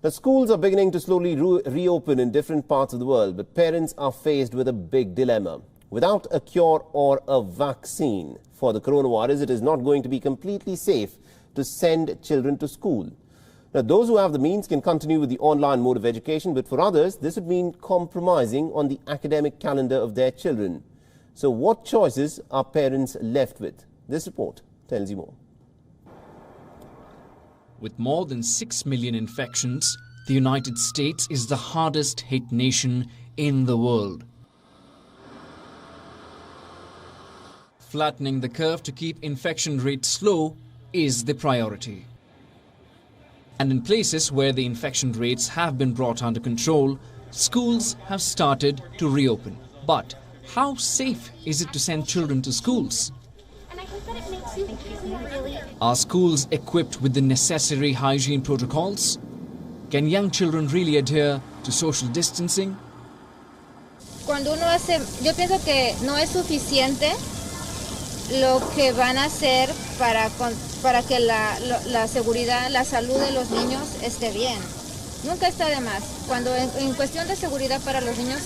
Now, schools are beginning to slowly reopen in different parts of the world, but parents are faced with a big dilemma. Without a cure or a vaccine for the coronavirus, it is not going to be completely safe to send children to school. Now, those who have the means can continue with the online mode of education, but for others, this would mean compromising on the academic calendar of their children. So what choices are parents left with? This report tells you more. With more than 6 million infections, the United States is the hardest hit nation in the world. Flattening the curve to keep infection rates low is the priority. And in places where the infection rates have been brought under control, schools have started to reopen. But how safe is it to send children to schools? Are schools equipped with the necessary hygiene protocols? Can young children really adhere to social distancing? Yo pienso que no es suficiente lo que van a hacer para que la seguridad, la salud de los niños esté bien. Nunca está de más. Cuando en cuestión de seguridad para los niños,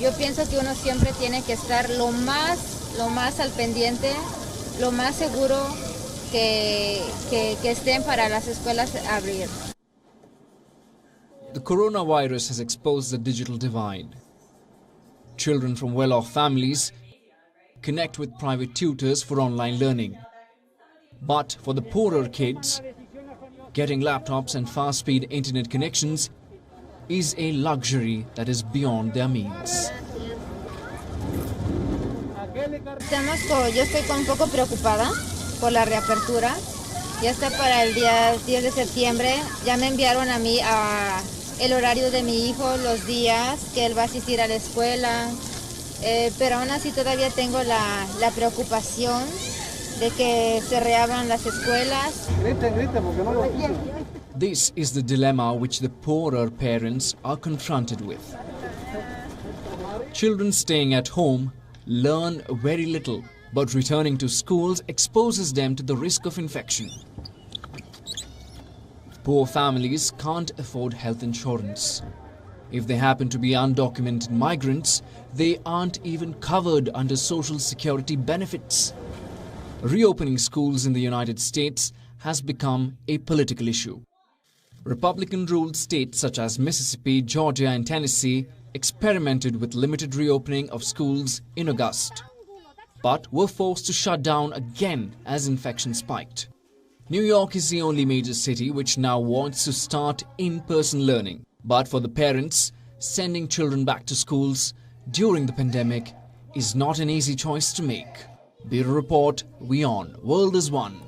yo pienso que uno siempre tiene que estar lo más al pendiente, lo más seguro que estén para las escuelas abrir. The coronavirus has exposed the digital divide. Children from well-off families connect with private tutors for online learning. But for the poorer kids, getting laptops and fast-speed internet connections is a luxury that is beyond their means. Yo estoy un poco preocupada por la reapertura. Ya está para el día 10 de septiembre. Ya me enviaron a mí el horario de mi hijo, los días que él va a asistir a la escuela. Pero aún así todavía tengo la preocupación de que se reabran las escuelas. This is the dilemma which the poorer parents are confronted with. Children staying at home learn very little, but returning to schools exposes them to the risk of infection. Poor families can't afford health insurance. If they happen to be undocumented migrants, they aren't even covered under Social Security benefits. Reopening schools in the United States has become a political issue. Republican-ruled states such as Mississippi, Georgia and Tennessee experimented with limited reopening of schools in August, but were forced to shut down again as infections spiked. New York is the only major city which now wants to start in-person learning. But for the parents, sending children back to schools during the pandemic is not an easy choice to make. Bureau Report, WION, World is One.